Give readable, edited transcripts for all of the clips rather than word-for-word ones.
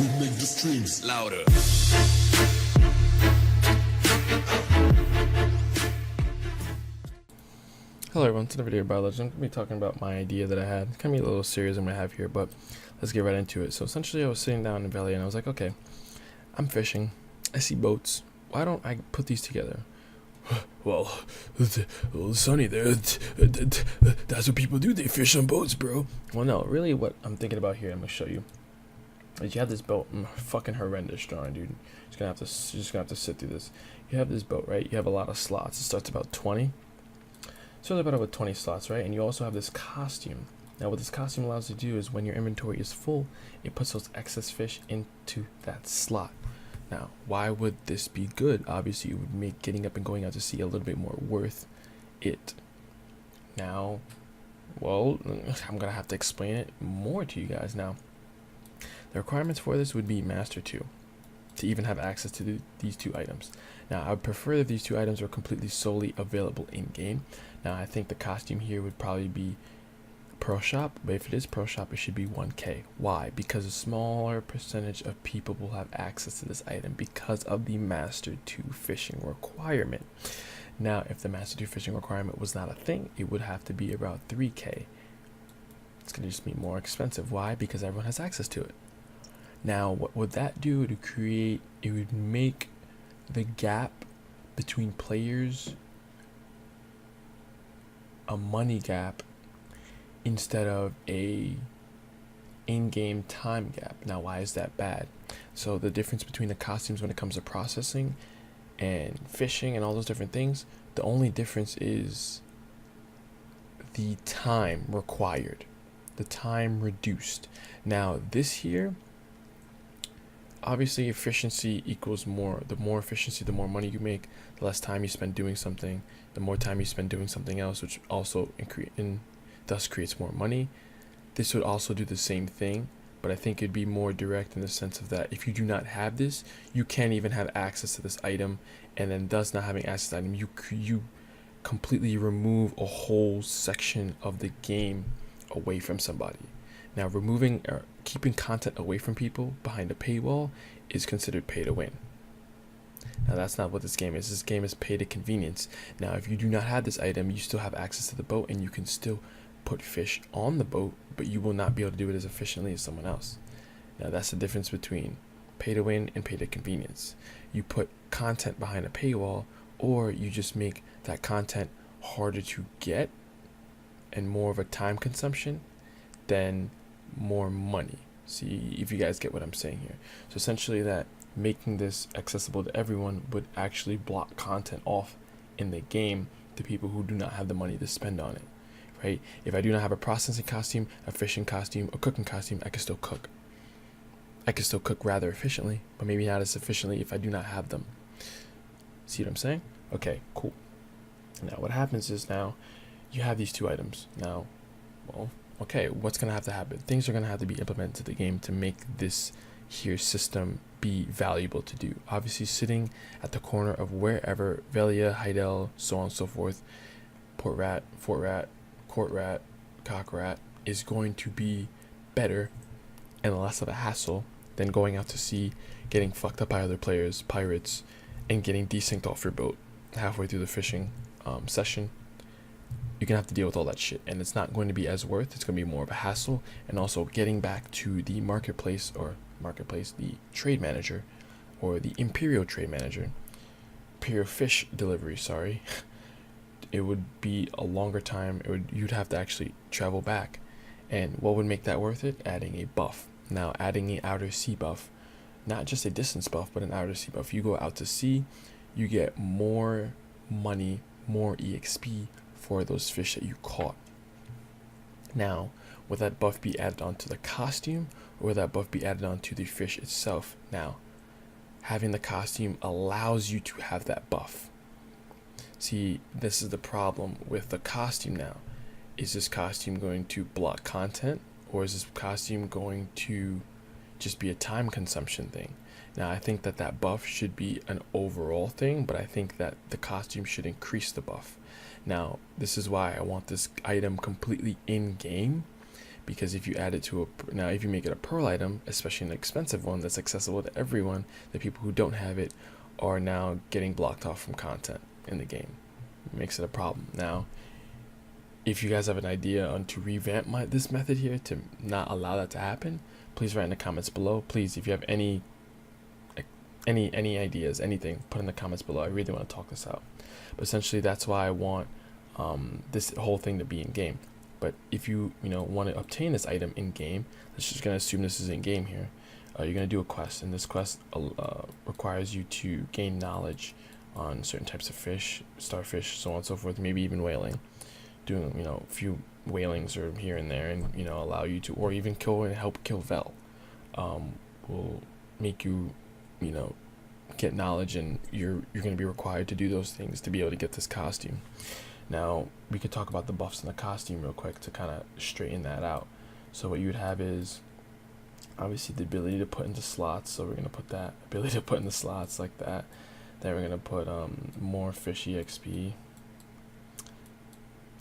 We make the streams louder. Hello everyone, to the video about Legend. I'm going to be talking about my idea that I had. It's going to be a little series I'm going to have here, but let's get right into it. So essentially I was sitting down in Valley and I was like, okay, I'm fishing. I see boats. Why don't I put these together? Well, Sonny, that's what people do. They fish on boats, bro. Well, no, really what I'm thinking about here, I'm going to show you. Is you have this boat. Fucking horrendous drawing, dude. You're just gonna have to sit through this. You have this boat, right? You have a lot of slots. It starts about 20. So about with 20 slots, right? And you also have this costume. Now what this costume allows you to do is when your inventory is full, it puts those excess fish into that slot. Now, why would this be good? Obviously, it would make getting up and going out to sea a little bit more worth it. Now, well, I'm gonna have to explain it more to you guys now. The requirements for this would be Master 2 to even have access to these two items. Now, I would prefer that these two items are completely solely available in-game. Now, I think the costume here would probably be Pro Shop, but if it is Pro Shop, it should be 1K. Why? Because a smaller percentage of people will have access to this item because of the Master 2 fishing requirement. Now, if the Master 2 fishing requirement was not a thing, it would have to be about 3K. It's going to just be more expensive. Why? Because everyone has access to it. Now, what would that do to create? It would make the gap between players a money gap instead of a in-game time gap. Now, why is that bad? So the difference between the costumes when it comes to processing and fishing and all those different things, the only difference is the time required, the time reduced. Now, this here, obviously efficiency equals more. The more efficiency, the more money you make. The less time you spend doing something, the more time you spend doing something else, which also thus creates more money. This would also do the same thing, but I think it'd be more direct in the sense of that if you do not have this, you can't even have access to this item, and then thus not having access to the item, you completely remove a whole section of the game away from somebody. Now, removing or keeping content away from people behind a paywall is considered pay to win. Now, that's not what this game is. This game is pay to convenience. Now, if you do not have this item, you still have access to the boat and you can still put fish on the boat, but you will not be able to do it as efficiently as someone else. Now, that's the difference between pay to win and pay to convenience. You put content behind a paywall, or you just make that content harder to get and more of a time consumption than more money. See if you guys get what I'm saying here. So essentially that making this accessible to everyone would actually block content off in the game to people who do not have the money to spend on it, right? If I do not have a processing costume, a fishing costume, a cooking costume, I can still cook. I can still cook rather efficiently, but maybe not as efficiently if I do not have them. See what I'm saying? Okay, cool. Now what happens is now you have these two items. Now, well, okay, what's going to have to happen? Things are going to have to be implemented to the game to make this here system be valuable to do. Obviously, sitting at the corner of wherever Velia, Heidel, so on and so forth, Port Rat, Fort Rat, Court Rat, Cock Rat is going to be better and less of a hassle than going out to sea, getting fucked up by other players, pirates, and getting desynced off your boat halfway through the fishing session. You're gonna have to deal with all that shit, and it's not going to be as worth. It's gonna be more of a hassle, and also getting back to the the trade manager, or the Imperial trade manager, Imperial fish delivery. Sorry, it would be a longer time. You'd have to actually travel back, and what would make that worth it? Adding a buff. Now, adding an outer sea buff, not just a distance buff, but an outer sea buff. You go out to sea, you get more money, more EXP for those fish that you caught. Now, would that buff be added onto the costume, or would that buff be added onto the fish itself? Now, having the costume allows you to have that buff. See, this is the problem with the costume now. Is this costume going to block content, or is this costume going to just be a time consumption thing? Now, I think that buff should be an overall thing, but I think that the costume should increase the buff. Now, this is why I want this item completely in-game, because if you add it to now if you make it a pearl item, especially an expensive one that's accessible to everyone, the people who don't have it are now getting blocked off from content in the game. It makes it a problem. Now, if you guys have an idea on to revamp this method here to not allow that to happen, please write in the comments below. Please, if you have any ideas, anything, put in the comments below. I really want to talk this out. But essentially, that's why I want this whole thing to be in game. But if you want to obtain this item in game, let's just gonna assume this is in game here. You're gonna do a quest, and this quest requires you to gain knowledge on certain types of fish, starfish, so on and so forth, maybe even whaling. Doing a few whalings or here and there, and allow you to, or even help kill Vel, will make you get knowledge, and you're going to be required to do those things to be able to get this costume. Now we could talk about the buffs in the costume real quick to kind of straighten that out. So what you would have is obviously the ability to put into slots, so we're going to put that ability to put in the slots like that. Then we're going to put more fish EXP,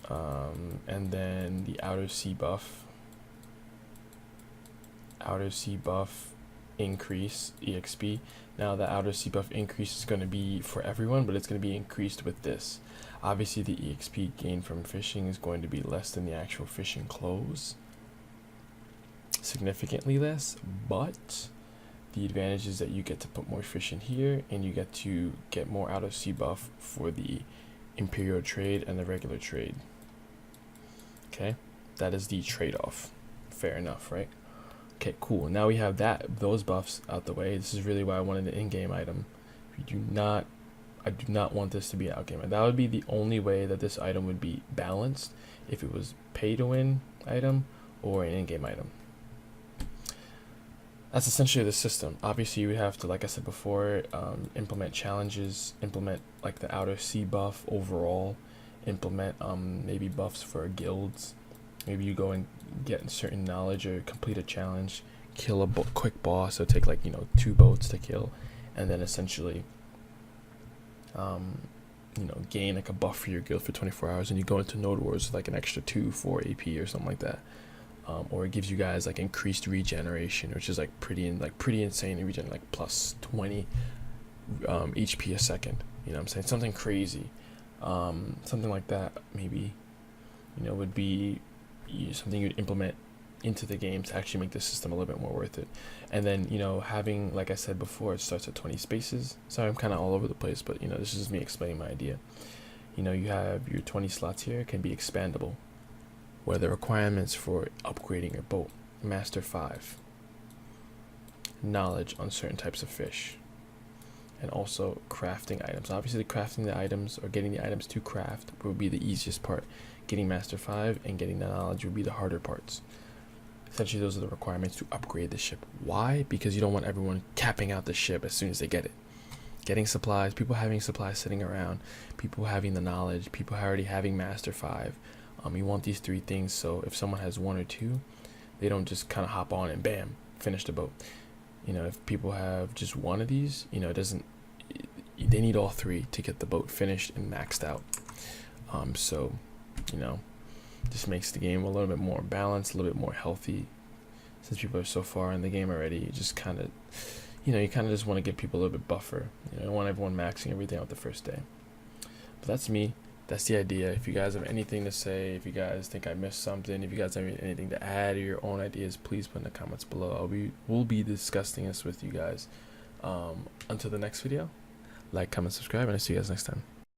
and then the outer sea buff increase EXP. Now the outer sea buff increase is going to be for everyone, but it's going to be increased with this. Obviously the EXP gained from fishing is going to be less than the actual fishing clothes, significantly less, but the advantage is that you get to put more fish in here, and you get to get more outer sea buff for the Imperial trade and the regular trade. Okay, that is the trade-off. Fair enough, right? Okay, cool. Now we have those buffs out the way. This is really why I wanted an in-game item. I do not want this to be an out-game item. That would be the only way that this item would be balanced, if it was pay-to-win item or an in-game item. That's essentially the system. Obviously, you would have to, like I said before, implement challenges, implement like the outer sea buff overall, implement maybe buffs for guilds. Maybe you go and get certain knowledge or complete a challenge, kill a quick boss, so take like 2 boats to kill, and then essentially gain like a buff for your guild for 24 hours, and you go into Node Wars with like an extra 2-4 AP or something like that. Or it gives you guys like increased regeneration, which is like pretty insane in regen, like plus 20 HP a second. You know what I'm saying? Something crazy. Something like that maybe would be something you'd implement into the game to actually make the system a little bit more worth it. And then having, like I said before, it starts at 20 spaces. Sorry, I'm kind of all over the place, but this is just me explaining my idea. You have your 20 slots here, can be expandable, where the requirements for upgrading your boat: Master 5, knowledge on certain types of fish, and also crafting items. Obviously, crafting the items or getting the items to craft will be the easiest part. Getting Master 5 and getting the knowledge will be the harder parts. Essentially, those are the requirements to upgrade the ship. Why? Because you don't want everyone capping out the ship as soon as they get it. Getting supplies, people having supplies sitting around, people having the knowledge, people already having Master 5. You want these 3 things, so if someone has 1 or 2, they don't just kind of hop on and bam, finish the boat. If people have just 1 of these, they need all 3 to get the boat finished and maxed out. So just makes the game a little bit more balanced, a little bit more healthy. Since people are so far in the game already, you just kind of, you kind of just want to get people a little bit buffer. You don't want everyone maxing everything out the first day. But that's me. That's the idea. If you guys have anything to say, if you guys think I missed something, if you guys have anything to add or your own ideas, please put in the comments below. We'll be discussing this with you guys. Until the next video, like, comment, subscribe, and I'll see you guys next time.